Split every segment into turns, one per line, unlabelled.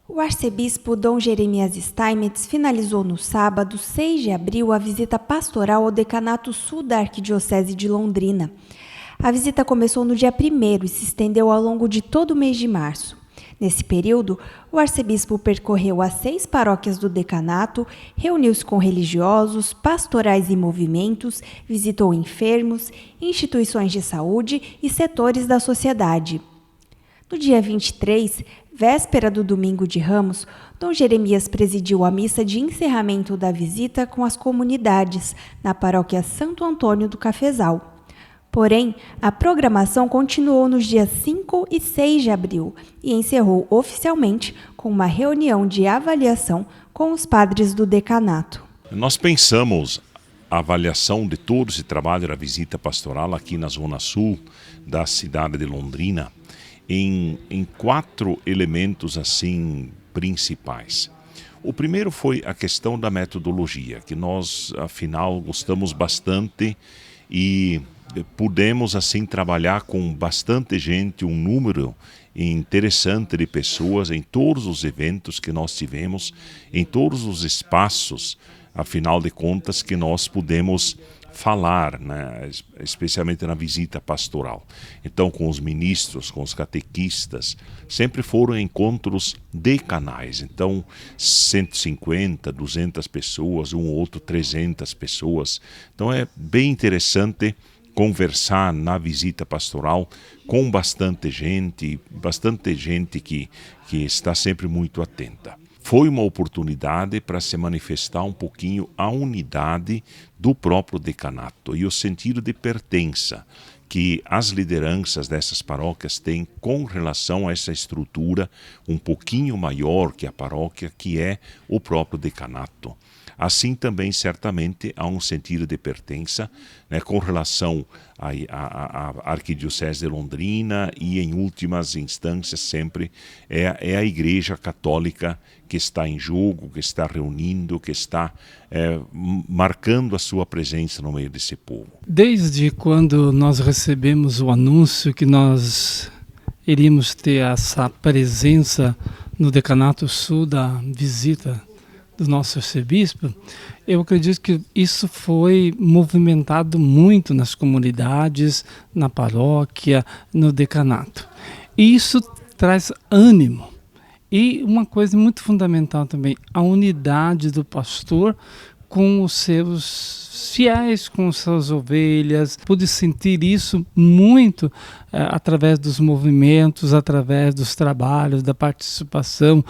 O arcebispo Dom Jeremias Steinmetz finalizou no sábado, 6 de abril, a visita pastoral ao Decanato Sul da Arquidiocese de Londrina. A visita começou no dia 1º e se estendeu ao longo de todo o mês de março. Nesse período, o arcebispo percorreu as 6 paróquias do decanato, reuniu-se com religiosos, pastorais e movimentos, visitou enfermos, instituições de saúde e setores da sociedade. No dia 23, véspera do Domingo de Ramos, Dom Jeremias presidiu a missa de encerramento da visita com as comunidades, na paróquia Santo Antônio do Cafezal. Porém, a programação continuou nos dias 5 e 6 de abril e encerrou oficialmente com uma reunião de avaliação com os padres do decanato.
Nós pensamos a avaliação de todo esse trabalho da visita pastoral aqui na Zona Sul da cidade de Londrina em 4 elementos assim principais. O primeiro foi a questão da metodologia, que nós afinal gostamos bastante e pudemos assim trabalhar com bastante gente, um número interessante de pessoas em todos os eventos que nós tivemos, em todos os espaços, afinal de contas, que nós pudemos falar, né, especialmente na visita pastoral. Então, com os ministros, com os catequistas, sempre foram encontros decanais. Então, 150, 200 pessoas, um ou outro 300 pessoas. Então, é bem interessante conversar na visita pastoral com bastante gente que está sempre muito atenta. Foi uma oportunidade para se manifestar um pouquinho a unidade do próprio decanato e o sentido de pertença que as lideranças dessas paróquias têm com relação a essa estrutura um pouquinho maior que a paróquia, que é o próprio decanato. Assim também, certamente, há um sentido de pertença, né, com relação à Arquidiocese de Londrina e, em últimas instâncias, sempre é a Igreja Católica que está em jogo, que está reunindo, que está marcando a sua presença no meio desse povo.
Desde quando nós recebemos o anúncio que nós iríamos ter essa presença no Decanato Sul da visita do nosso arcebispo, eu acredito que isso foi movimentado muito nas comunidades, na paróquia, no decanato. E isso traz ânimo. E uma coisa muito fundamental também, a unidade do pastor com os seus fiéis, com as suas ovelhas. Pude sentir isso muito através dos movimentos, através dos trabalhos, da participação,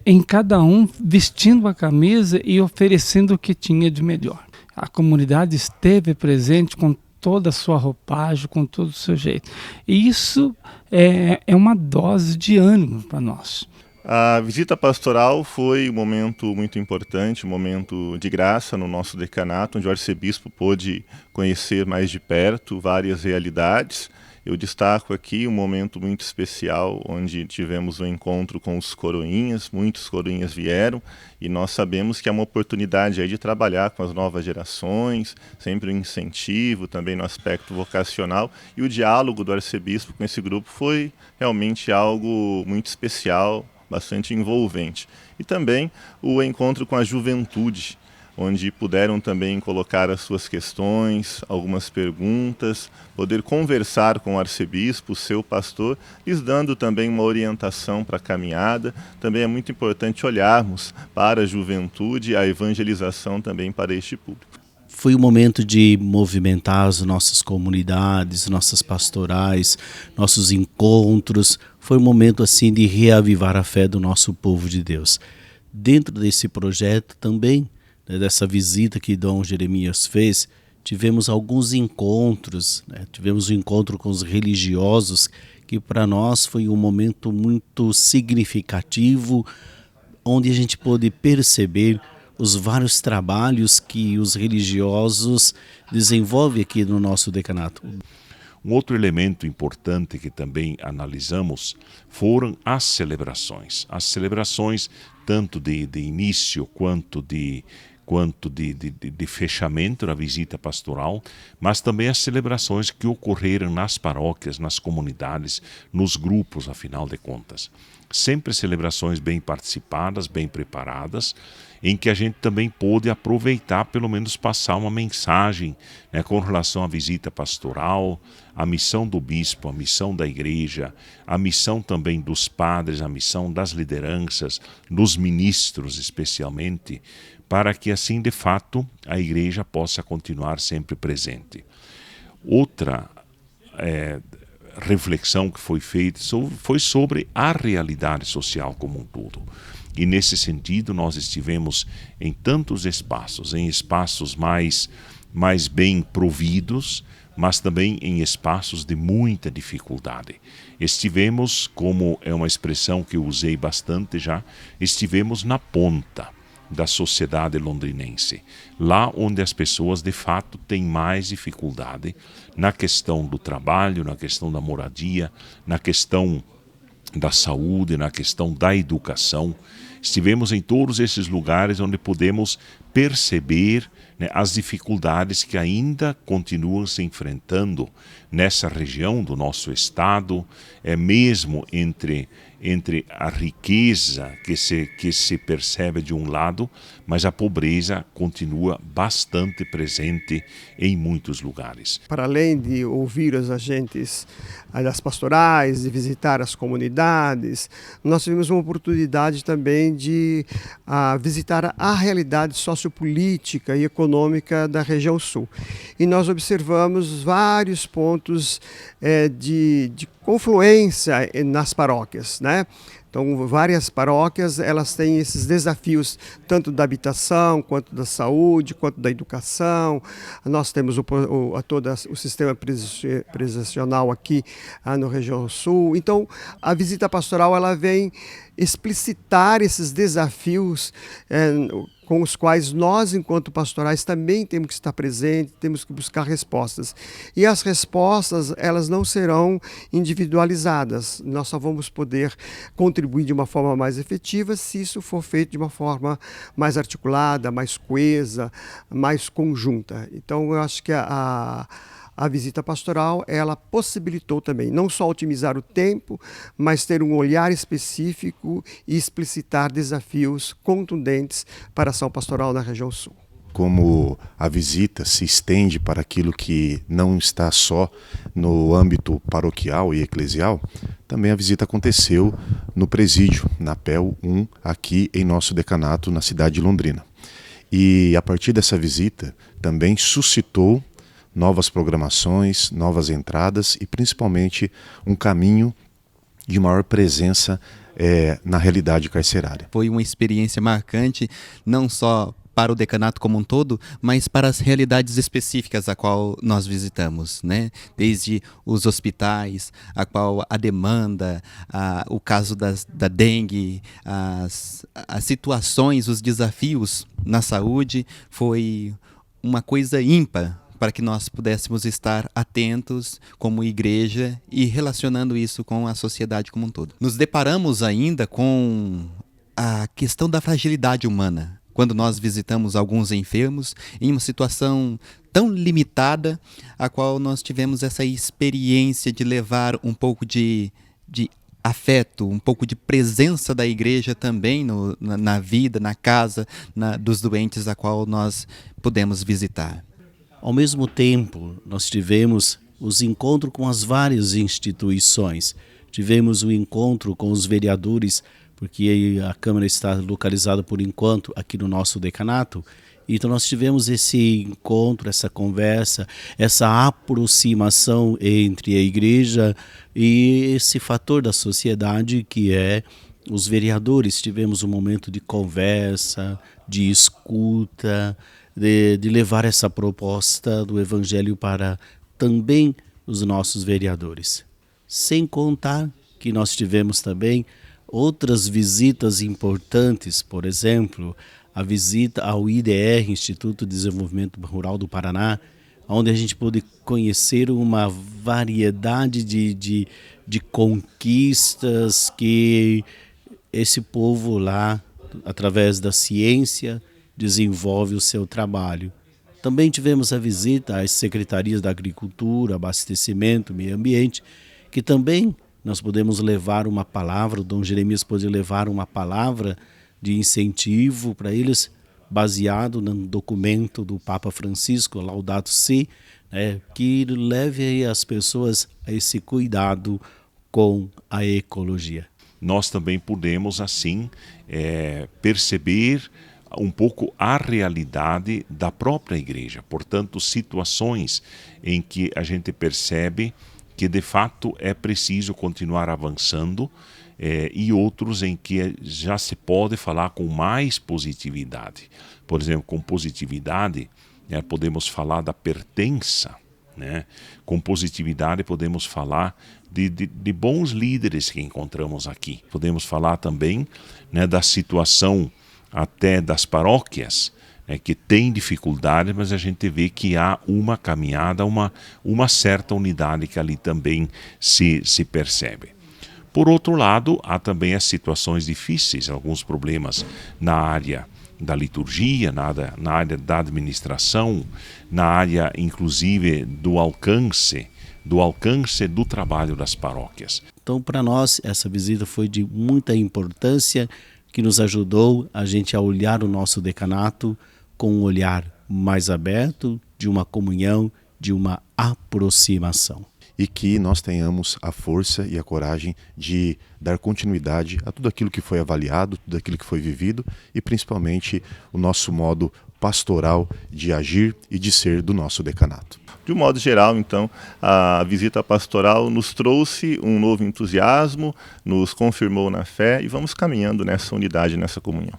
em cada um vestindo a camisa e oferecendo o que tinha de melhor. A comunidade esteve presente com toda a sua roupagem, com todo o seu jeito. E isso é uma dose de ânimo para nós.
A visita pastoral foi um momento muito importante, um momento de graça no nosso decanato, onde o arcebispo pôde conhecer mais de perto várias realidades. Eu destaco aqui um momento muito especial, onde tivemos um encontro com os coroinhas, muitos coroinhas vieram, e nós sabemos que é uma oportunidade aí de trabalhar com as novas gerações, sempre um incentivo também no aspecto vocacional, e o diálogo do arcebispo com esse grupo foi realmente algo muito especial, bastante envolvente. E também o encontro com a juventude, onde puderam também colocar as suas questões, algumas perguntas, poder conversar com o arcebispo, seu pastor, lhes dando também uma orientação para a caminhada. Também é muito importante olharmos para a juventude, a evangelização também para este público.
Foi o momento de movimentar as nossas comunidades, nossas pastorais, nossos encontros. Foi um momento assim de reavivar a fé do nosso povo de Deus. Dentro desse projeto também, né, dessa visita que Dom Jeremias fez, tivemos alguns encontros, né? Tivemos um encontro com os religiosos, que para nós foi um momento muito significativo, onde a gente pôde perceber os vários trabalhos que os religiosos desenvolvem aqui no nosso decanato.
Um outro elemento importante que também analisamos foram as celebrações. As celebrações tanto de início quanto de fechamento da visita pastoral, mas também as celebrações que ocorreram nas paróquias, nas comunidades, nos grupos, afinal de contas. sempre celebrações bem participadas, bem preparadas, em que a gente também pôde aproveitar, pelo menos passar uma mensagem, né, com relação à visita pastoral, a missão do bispo, a missão da igreja, a missão também dos padres, a missão das lideranças, dos ministros especialmente, para que assim, de fato, a igreja possa continuar sempre presente. Outra reflexão que foi feita foi sobre a realidade social como um todo. E nesse sentido nós estivemos em tantos espaços, em espaços mais bem providos, mas também em espaços de muita dificuldade. Estivemos, como é uma expressão que eu usei bastante já, estivemos na ponta da sociedade londrinense, lá onde as pessoas de fato têm mais dificuldade na questão do trabalho, na questão da moradia, na questão da saúde, na questão da educação. Estivemos em todos esses lugares onde podemos perceber, né, as dificuldades que ainda continuam se enfrentando nessa região do nosso estado, mesmo entre a riqueza que se percebe de um lado, mas a pobreza continua bastante presente em muitos lugares.
Para além de ouvir os agentes das pastorais, de visitar as comunidades, nós tivemos uma oportunidade também de visitar a realidade sociopolítica e econômica da região sul. E nós observamos vários pontos de confluência nas paróquias, né? Então, várias paróquias, elas têm esses desafios, tanto da habitação, quanto da saúde, quanto da educação. Nós temos todo o sistema presencial aqui na região sul. Então, a visita pastoral, ela vem explicitar esses desafios com os quais nós, enquanto pastorais, também temos que estar presentes, temos que buscar respostas. E as respostas, elas não serão individualizadas. Nós só vamos poder contribuir de uma forma mais efetiva se isso for feito de uma forma mais articulada, mais coesa, mais conjunta. Então, eu acho que a visita pastoral, ela possibilitou também não só otimizar o tempo, mas ter um olhar específico e explicitar desafios contundentes para a ação pastoral na região sul.
Como a visita se estende para aquilo que não está só no âmbito paroquial e eclesial, também a visita aconteceu no presídio, na PEL 1, aqui em nosso decanato, na cidade de Londrina. E a partir dessa visita também suscitou novas programações, novas entradas e principalmente um caminho de maior presença na realidade carcerária.
Foi uma experiência marcante, não só para o decanato como um todo, mas para as realidades específicas a qual nós visitamos, né? Desde os hospitais, a qual a demanda, o caso da dengue, as situações, os desafios na saúde, foi uma coisa ímpar para que nós pudéssemos estar atentos como igreja e relacionando isso com a sociedade como um todo. Nos deparamos ainda com a questão da fragilidade humana, quando nós visitamos alguns enfermos em uma situação tão limitada, a qual nós tivemos essa experiência de levar um pouco de afeto, um pouco de presença da igreja também na vida, na casa dos doentes a qual nós pudemos visitar.
Ao mesmo tempo, nós tivemos os encontros com as várias instituições. Tivemos o encontro com os vereadores, porque a Câmara está localizada por enquanto aqui no nosso decanato. Então nós tivemos esse encontro, essa conversa, essa aproximação entre a igreja e esse fator da sociedade que é os vereadores. Tivemos um momento de conversa, de escuta, de levar essa proposta do Evangelho para também os nossos vereadores. Sem contar que nós tivemos também outras visitas importantes, por exemplo, a visita ao IDR, Instituto de Desenvolvimento Rural do Paraná, onde a gente pôde conhecer uma variedade de conquistas que esse povo lá, através da ciência, desenvolve o seu trabalho. Também tivemos a visita às secretarias da Agricultura, Abastecimento, Meio Ambiente, que também nós podemos levar uma palavra, o Dom Jeremias pode levar uma palavra de incentivo para eles, baseado no documento do Papa Francisco, Laudato Si, que leve as pessoas a esse cuidado com a ecologia.
Nós também podemos, assim, perceber um pouco a realidade da própria igreja. Portanto, situações em que a gente percebe que, de fato, é preciso continuar avançando, e outros em que já se pode falar com mais positividade. Por exemplo, com positividade, podemos falar da pertença, né? Com positividade podemos falar de bons líderes que encontramos aqui. Podemos falar também, né, da situação até das paróquias, que tem dificuldades, mas a gente vê que há uma caminhada, uma certa unidade que ali também se percebe. Por outro lado, há também as situações difíceis, alguns problemas na área da liturgia, na área da administração, na área inclusive do alcance do trabalho das paróquias.
Então, para nós, essa visita foi de muita importância, que nos ajudou a gente a olhar o nosso decanato com um olhar mais aberto, de uma comunhão, de uma aproximação.
E que nós tenhamos a força e a coragem de dar continuidade a tudo aquilo que foi avaliado, tudo aquilo que foi vivido e principalmente o nosso modo pastoral de agir e de ser do nosso decanato.
De um modo geral, então, a visita pastoral nos trouxe um novo entusiasmo, nos confirmou na fé e vamos caminhando nessa unidade, nessa comunhão.